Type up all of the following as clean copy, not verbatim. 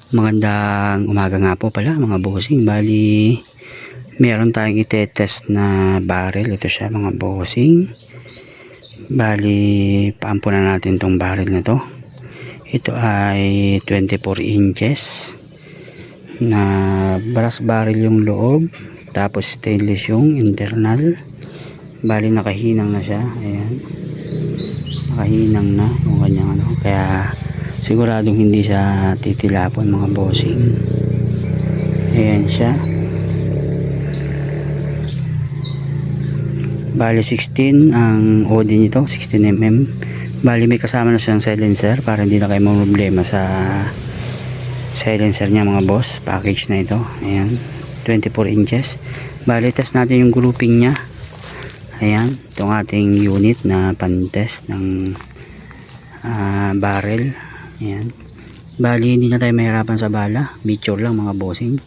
Magandang umaga nga po pala mga bossing. Bali, meron tayong itetest na barrel. Ito siya mga bossing. Bali, paampo na natin tong barrel na to. Ito ay 24 inches na brass barrel yung loob. Tapos stainless yung internal. Bali, nakahinang na siya. Ayan. Nakahinang na yung kanyang ano. Kaya siguradong hindi siya titilapon mga bossing. Ayan siya. Bali 16 ang OD nito, 16mm. Bali may kasama na siyang silencer para hindi na kayo problema sa silencer niya mga boss. Package na ito. Ayan, 24 inches. Bali test natin yung grouping niya. Ayan, itong ating unit na pan-test ng barrel. Ayan. Bali hindi na tayo mahirapan sa bala. Picture lang mga bossing.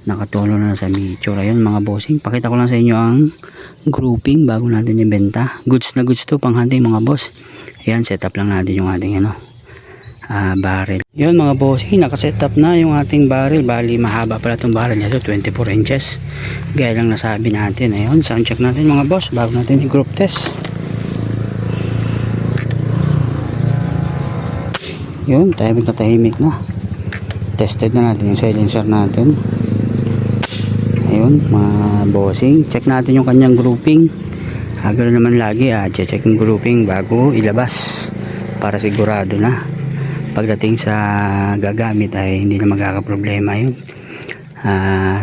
Nakatulong na sa picture. Ayun mga bossing. Pakita ko lang sa inyo ang grouping bago natin ibenta. Goods na goods to pang hunting mga boss. Ayan, set up lang natin yung ating barrel. Yun mga bossing. Nakaset up na yung ating barrel. Bali mahaba pala itong barrel nito. 24 inches. Gaya lang nasabi natin. Ayun, sound check natin mga boss bago natin i-group test. Yun, tahimik na. Tested na natin yung silencer natin. Ayun, mga bossing. Check natin yung kanyang grouping. Ganoon naman lagi, check yung grouping bago ilabas. Para sigurado na. Pagdating sa gagamit ay hindi na magkakaproblema yun.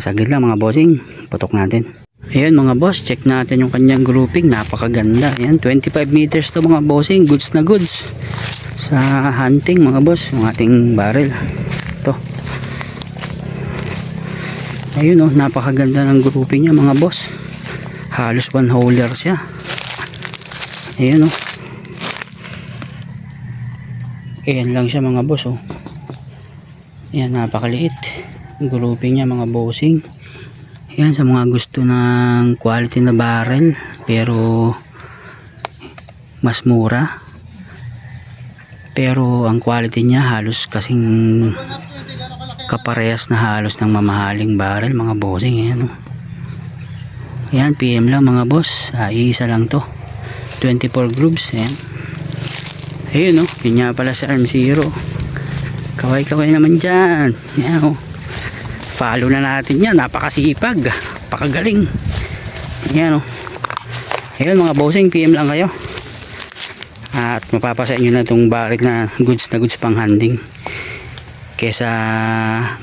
Saglit lang mga bossing. Putok natin. Ayun mga boss, check natin yung kanyang grouping. Napakaganda. Ayan, 25 meters to mga bossing. Goods na goods. Sa hunting mga boss, yung ating barrel. Ito. Ayun napakaganda ng grouping niya mga boss. Halos one holder siya. Ayun Ayan lang siya mga boss Ayan, napakaliit. Grouping niya mga bossing. Ayan, sa mga gusto ng quality na barrel pero mas mura. Pero ang quality niya halos kasing kaparehas na halos ng mamahaling barrel mga bossing. Ayan Ayan, PM lang mga boss. Iisa lang to. 24 grooves. Ayan. Ayun yun nga pala si Arm Zero. Kaway naman dyan. Ayan Follow na natin yan. Napakasipag. Napakagaling. Ayan Ayun mga bossing, PM lang kayo. At mapapasa nyo na itong barrel na goods pang hunting kesa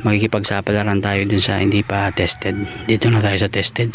makikipagsapalaran tayo dun sa hindi pa tested. Dito na tayo sa tested.